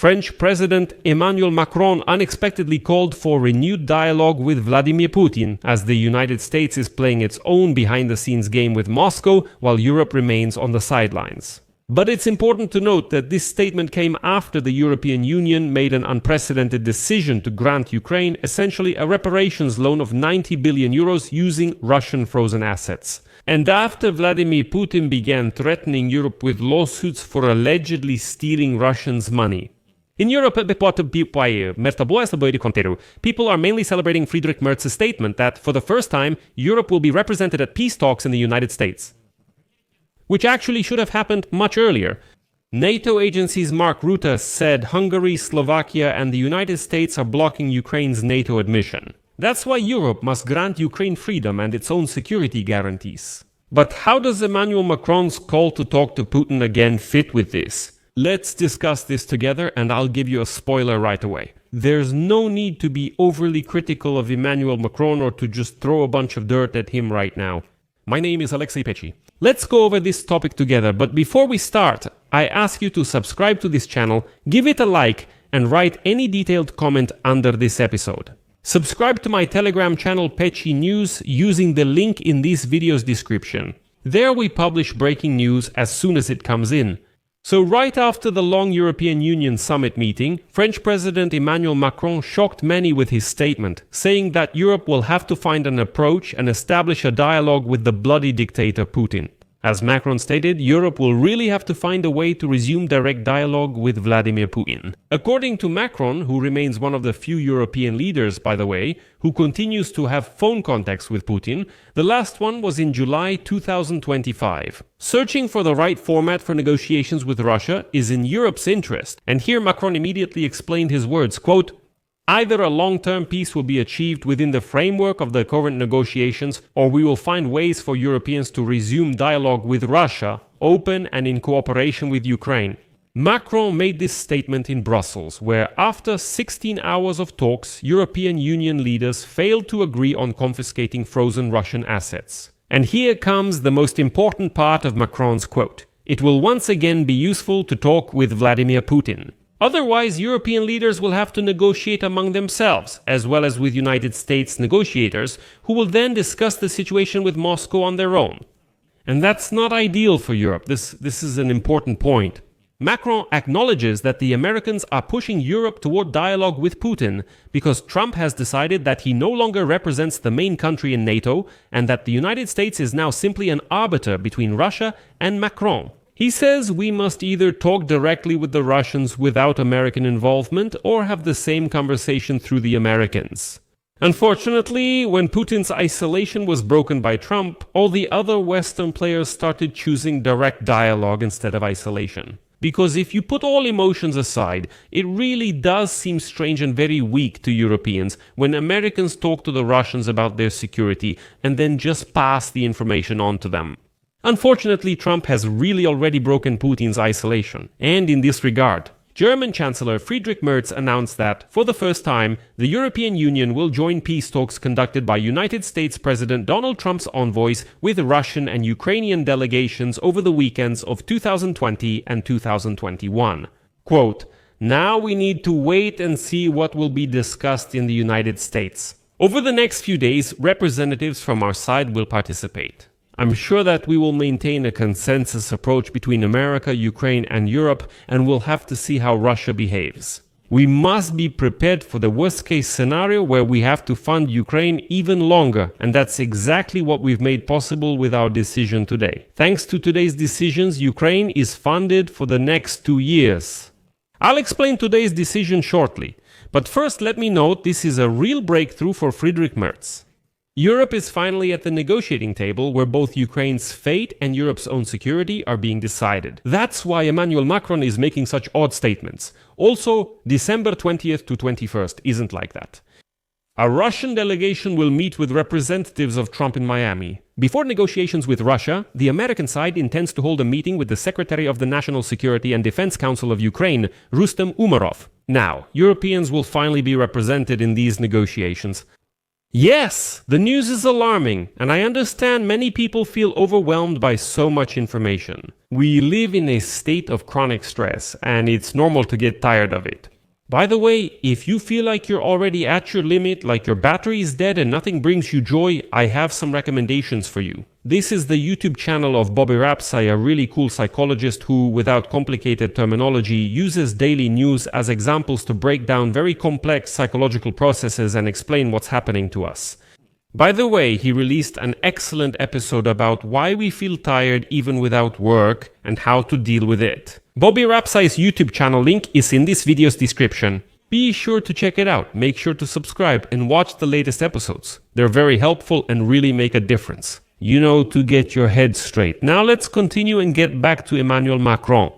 French President Emmanuel Macron unexpectedly called for renewed dialogue with Vladimir Putin, as the United States is playing its own behind-the-scenes game with Moscow, while Europe remains on the sidelines. But it's important to note that this statement came after the European Union made an unprecedented decision to grant Ukraine essentially a reparations loan of 90 billion euros using Russian frozen assets. And after Vladimir Putin began threatening Europe with lawsuits for allegedly stealing Russians' money. In Europe, people are mainly celebrating Friedrich Merz's statement that, for the first time, Europe will be represented at peace talks in the United States, which actually should have happened much earlier. NATO agency's Mark Rutte said Hungary, Slovakia, and the United States are blocking Ukraine's NATO admission. That's why Europe must grant Ukraine freedom and its own security guarantees. But how does Emmanuel Macron's call to talk to Putin again fit with this? Let's discuss this together, and I'll give you a spoiler right away. There's no need to be overly critical of Emmanuel Macron or to just throw a bunch of dirt at him right now. My name is Alexei Pechi. Let's go over this topic together, but before we start, I ask you to subscribe to this channel, give it a like, and write any detailed comment under this episode. Subscribe to my Telegram channel Pechi News using the link in this video's description. There we publish breaking news as soon as it comes in. So right after the long European Union summit meeting, French President Emmanuel Macron shocked many with his statement, saying that Europe will have to find an approach and establish a dialogue with the bloody dictator Putin. As Macron stated, Europe will really have to find a way to resume direct dialogue with Vladimir Putin. According to Macron, who remains one of the few European leaders, by the way, who continues to have phone contacts with Putin, the last one was in July 2025. Searching for the right format for negotiations with Russia is in Europe's interest, and here Macron immediately explained his words, quote, "Either a long-term peace will be achieved within the framework of the current negotiations, or we will find ways for Europeans to resume dialogue with Russia, open and in cooperation with Ukraine." Macron made this statement in Brussels, where after 16 hours of talks, European Union leaders failed to agree on confiscating frozen Russian assets. And here comes the most important part of Macron's quote. "It will once again be useful to talk with Vladimir Putin. Otherwise, European leaders will have to negotiate among themselves, as well as with United States negotiators, who will then discuss the situation with Moscow on their own." And that's not ideal for Europe. This is an important point. Macron acknowledges that the Americans are pushing Europe toward dialogue with Putin because Trump has decided that he no longer represents the main country in NATO and that the United States is now simply an arbiter between Russia and Macron. He says we must either talk directly with the Russians without American involvement or have the same conversation through the Americans. Unfortunately, when Putin's isolation was broken by Trump, all the other Western players started choosing direct dialogue instead of isolation. Because if you put all emotions aside, it really does seem strange and very weak to Europeans when Americans talk to the Russians about their security and then just pass the information on to them. Unfortunately, Trump has really already broken Putin's isolation. And in this regard, German Chancellor Friedrich Merz announced that, for the first time, the European Union will join peace talks conducted by United States President Donald Trump's envoys with Russian and Ukrainian delegations over the weekends of 2020 and 2021. Quote, "Now we need to wait and see what will be discussed in the United States. Over the next few days, representatives from our side will participate. I'm sure that we will maintain a consensus approach between America, Ukraine, and Europe, and we'll have to see how Russia behaves. We must be prepared for the worst-case scenario where we have to fund Ukraine even longer, and that's exactly what we've made possible with our decision today. Thanks to today's decisions, Ukraine is funded for the next 2 years. I'll explain today's decision shortly, but first let me note this is a real breakthrough for Friedrich Merz. Europe is finally at the negotiating table where both Ukraine's fate and Europe's own security are being decided. That's why Emmanuel Macron is making such odd statements. Also, December 20th to 21st isn't like that. A Russian delegation will meet with representatives of Trump in Miami. Before negotiations with Russia, the American side intends to hold a meeting with the Secretary of the National Security and Defense Council of Ukraine, Rustem Umerov. Now, Europeans will finally be represented in these negotiations. Yes, the news is alarming, and I understand many people feel overwhelmed by so much information. We live in a state of chronic stress, and it's normal to get tired of it. By the way, if you feel like you're already at your limit, like your battery is dead and nothing brings you joy, I have some recommendations for you. This is the YouTube channel of Bobby Rapsai, a really cool psychologist who, without complicated terminology, uses daily news as examples to break down very complex psychological processes and explain what's happening to us. By the way, he released an excellent episode about why we feel tired even without work and how to deal with it. Bobby Rapsai's YouTube channel link is in this video's description. Be sure to check it out, make sure to subscribe and watch the latest episodes. They're very helpful and really make a difference. You know, to get your head straight. Now let's continue and get back to Emmanuel Macron.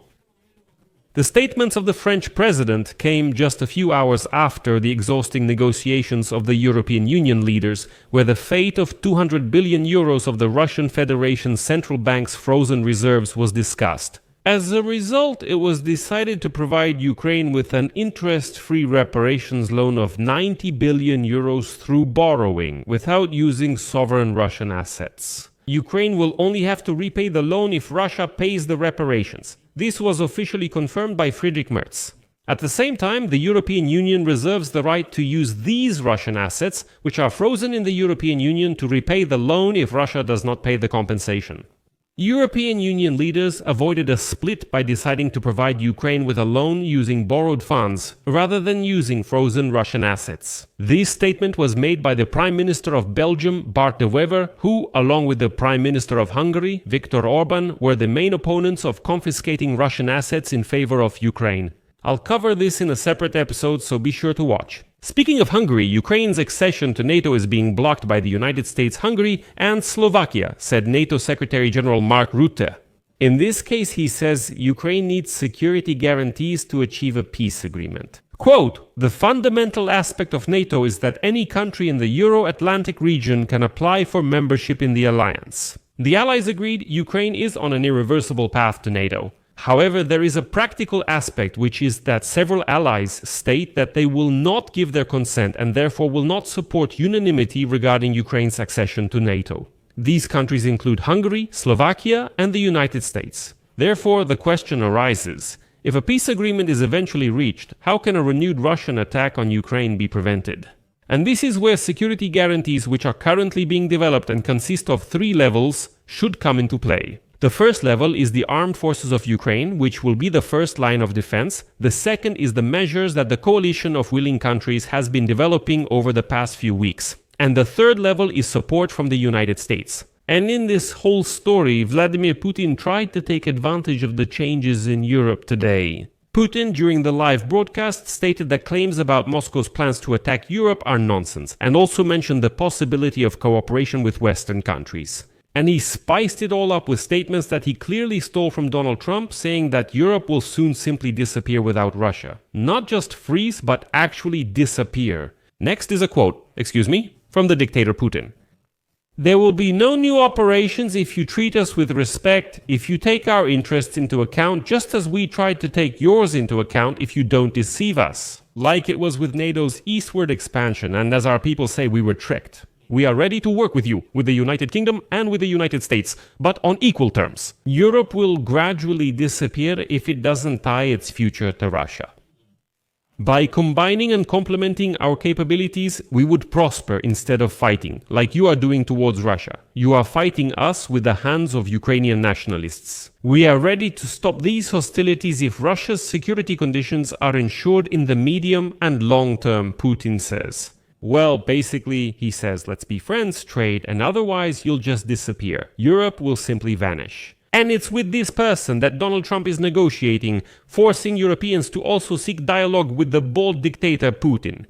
The statements of the French president came just a few hours after the exhausting negotiations of the European Union leaders, where the fate of 200 billion euros of the Russian Federation's central bank's frozen reserves was discussed. As a result, it was decided to provide Ukraine with an interest-free reparations loan of 90 billion euros through borrowing, without using sovereign Russian assets. Ukraine will only have to repay the loan if Russia pays the reparations. This was officially confirmed by Friedrich Merz. At the same time, the European Union reserves the right to use these Russian assets, which are frozen in the European Union, to repay the loan if Russia does not pay the compensation. European Union leaders avoided a split by deciding to provide Ukraine with a loan using borrowed funds, rather than using frozen Russian assets. This statement was made by the Prime Minister of Belgium, Bart de Wever, who, along with the Prime Minister of Hungary, Viktor Orban, were the main opponents of confiscating Russian assets in favor of Ukraine. I'll cover this in a separate episode, so be sure to watch. Speaking of Hungary, Ukraine's accession to NATO is being blocked by the United States, Hungary, and Slovakia, said NATO Secretary General Mark Rutte. In this case, he says Ukraine needs security guarantees to achieve a peace agreement. Quote, "The fundamental aspect of NATO is that any country in the Euro-Atlantic region can apply for membership in the alliance. The allies agreed Ukraine is on an irreversible path to NATO. However, there is a practical aspect, which is that several allies state that they will not give their consent and therefore will not support unanimity regarding Ukraine's accession to NATO. These countries include Hungary, Slovakia, and the United States. Therefore, the question arises, if a peace agreement is eventually reached, how can a renewed Russian attack on Ukraine be prevented? And this is where security guarantees, which are currently being developed and consist of 3 levels, should come into play. The first level is the armed forces of Ukraine, which will be the first line of defense. The second is the measures that the coalition of willing countries has been developing over the past few weeks. And the third level is support from the United States. And in this whole story, Vladimir Putin tried to take advantage of the changes in Europe today. Putin, during the live broadcast, stated that claims about Moscow's plans to attack Europe are nonsense, and also mentioned the possibility of cooperation with Western countries. And he spiced it all up with statements that he clearly stole from Donald Trump, saying that Europe will soon simply disappear without Russia. Not just freeze, but actually disappear. Next is a quote, from the dictator Putin. "There will be no new operations if you treat us with respect, if you take our interests into account, just as we tried to take yours into account if you don't deceive us. Like it was with NATO's eastward expansion, and as our people say, we were tricked. We are ready to work with you, with the United Kingdom and with the United States, but on equal terms. Europe will gradually disappear if it doesn't tie its future to Russia. By combining and complementing our capabilities, we would prosper instead of fighting, like you are doing towards Russia. You are fighting us with the hands of Ukrainian nationalists. We are ready to stop these hostilities if Russia's security conditions are ensured in the medium and long term," Putin says. Well, basically, he says, let's be friends, trade, and otherwise you'll just disappear. Europe will simply vanish. And it's with this person that Donald Trump is negotiating, forcing Europeans to also seek dialogue with the bold dictator Putin.